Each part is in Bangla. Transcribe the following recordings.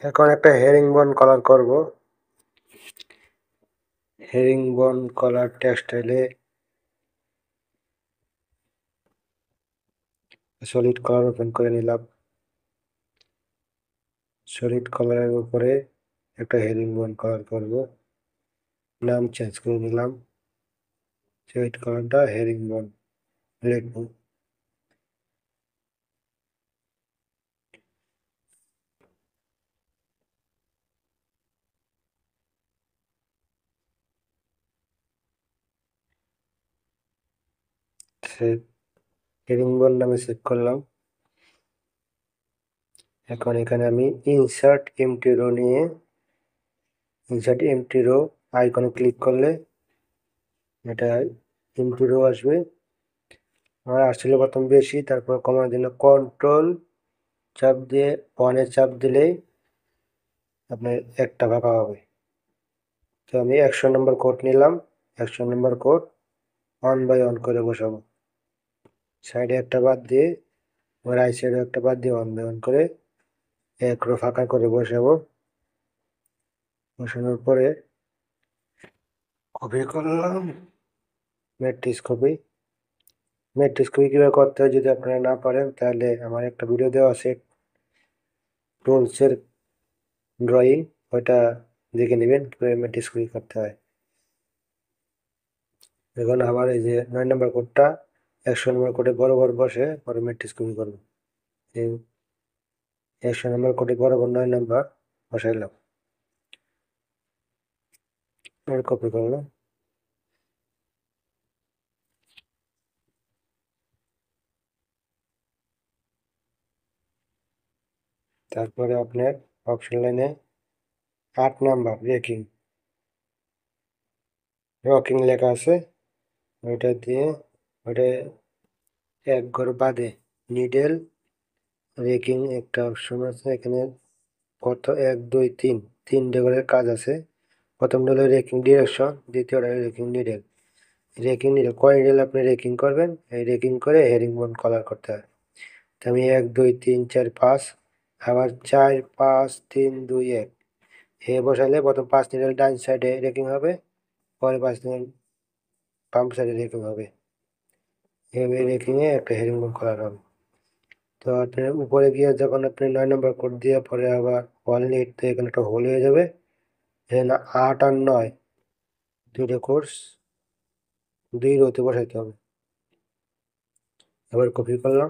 এখন একটা হেরিংবোন কালার করব। Herringbone colour টেক্সটাইলে solid colour open করে নিলাম। সলিড কালারের উপরে একটা হেরিংবোন কালার করব। নাম চেঞ্জ করে নিলাম। সলিড কালারটা হেরিংবোন লিখব। হেরিংবোন নামে সেভ করলাম। এখন এখানে আমি ইনসার্ট এমটি রো নিয়ে ইনসার্ট এমটি রো আইকনে ক্লিক করলে এটা এমটি রো আসবে। আমার আসলে প্রথম বেশি, তারপর কমানোর জন্য কন্ট্রোল চাপ দিয়ে ওয়ানে চাপ দিলেই আপনার একটা ফাঁকা হবে। তো আমি 100 নম্বর কোড নিলাম। 100 নম্বর কোড 1 বাই 1 করে বসাবো। সাইডে একটা বাদ দিয়ে রাইট সাইডে একটা বাদ দিয়ে 1 বাই 1 করে এক রো ফাঁকা করে বসাবো। বসানোর পরে কপি করলাম ম্যাট্রিক্স কপি। ম্যাট্রিক্স কপি কীভাবে করতে হয় যদি আপনারা না পারেন তাহলে আমার একটা ভিডিও দেওয়া আছে টুলসের ড্রয়িং, ওইটা দেখে নেবেন কীভাবে ম্যাট্রিক্স কপি করতে হয়। এখন আবার এই যে 9 নম্বর কোডটা 100 নম্বর কোডে বরাবর বসে পরে ম্যাট্রিক্স কপি করবো। এই 100 নম্বর কোডে বরাবর 9 নম্বর বসাইলাম, কপি করলাম। তারপরে আপনার অপশন লাইনে 8 নাম্বার রকিং লেখা আছে, ওইটা দিয়ে ওইটা এক ঘর বাদে নিডেল রেকিং একটা অপশন আছে। এখানে কত 1 2 3 তিনটে করে কাজ আছে। প্রথমটা হলো রেকিং ডিরেকশন, দ্বিতীয়টা রেকিং নিডেল। রেকিং নিডেল কয় নিডেল আপনি রেকিং করবেন, এই রেকিং করে হেরিংবোন কালার করতে হয়। তো আমি 1 2 3 4 5 আবার 4 5 3 2 1 বসাইলে প্রথম 5 নিডেল ডান সাইডে রেকিং হবে, পরে 5 নিডেল বাম সাইডে রেকিং হবে। এভাবে রেকিংয়ে একটা হেরিংবোন কালার হবে। তো আপনি উপরে গিয়ে যখন আপনি 9 নম্বর কোড দিয়ে পরে আবার 1 8 তো এখানে একটা হোল হয়ে যাবে। এখানে 8 আর 9 দুইটা কোর্স 2 রোতে বসাইতে হবে। আবার কপি করলাম।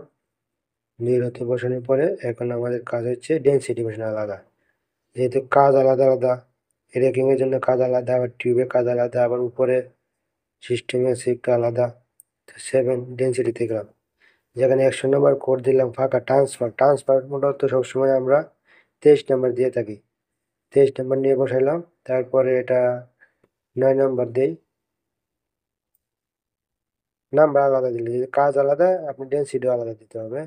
2 রোতে বসানোর পরে এখন আমাদের কাজ হচ্ছে ডেনসিটি বসানো আলাদা। যেহেতু কাজ আলাদা আলাদা, রেকিংয়ের জন্য কাজ আলাদা, আবার টিউবে কাজ আলাদা, আবার উপরে সিস্টেমের শিফট আলাদা। 7 ডেনসিটিতে গেলাম। যেখানে 100 নম্বর কোড দিলাম ফাঁকা ট্রান্সফার মূলত সবসময় আমরা 23 নম্বর দিয়ে থাকি। 23 নম্বর নিয়ে বসাইলাম। তারপরে এটা 9 নম্বর দেই। নাম্বার আলাদা দিলে যদি কাজ আলাদা আপনি ডেন্সিটিও আলাদা দিতে হবে।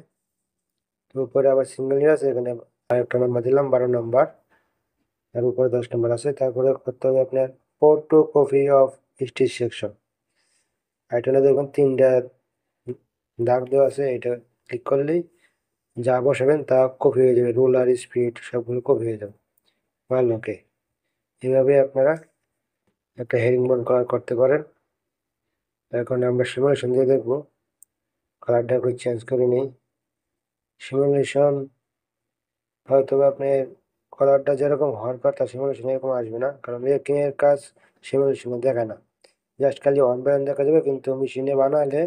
তো উপরে আবার সিঙ্গেল নিয়ে আছে, এখানে আরেকটা নাম্বার দিলাম 12 নম্বর, তার উপরে 10 নম্বর আছে। তারপরে করতে হবে আপনার photo copy of stitch section. এটা দেখুন 3টা দাগ দেওয়া আছে, এটা ক্লিক করলেই যা বসাবেন তা কপি হয়ে যাবে, রুলার স্পিড সবগুলো কপি হয়ে যাবে। ভালো, ওকে। এভাবে আপনারা একটা হেরিংবোন কালার করতে পারেন। এখন আমরা সিমুলেশন দিয়ে দেখবো। কালারটা একটু চেঞ্জ করে নিই। সিমুলেশন হয়তো আপনি কালারটা যেরকম হওয়ার কথা সিমুলেশনে এরকম আসবে না, কারণ রেকিং এর কাজ সিমুলেশনে দেখায় না। জাস্ট খালি 1 বাই 1 দেখা যাবে, কিন্তু মেশিনে বানালে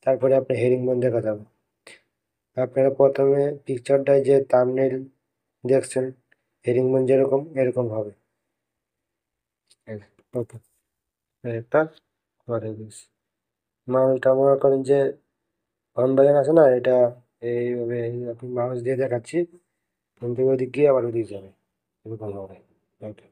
তারপরে আপনি হেরিংবোন দেখা যাবে। আপনারা প্রথমে পিকচারটায় যে থাম্বনেইল দেখছেন হেরিংবোন যেরকম এরকম হবে। ওকে, একটা করে দিচ্ছি। মাউসটা মনে করেন যে 1 বাই 1 আছে না, এটা এইভাবে আপনি মাউস দিয়ে দেখাচ্ছি, কিন্তু ওদিক গিয়ে আবার ওদিক যাবে, এরকম হবে। ওকে।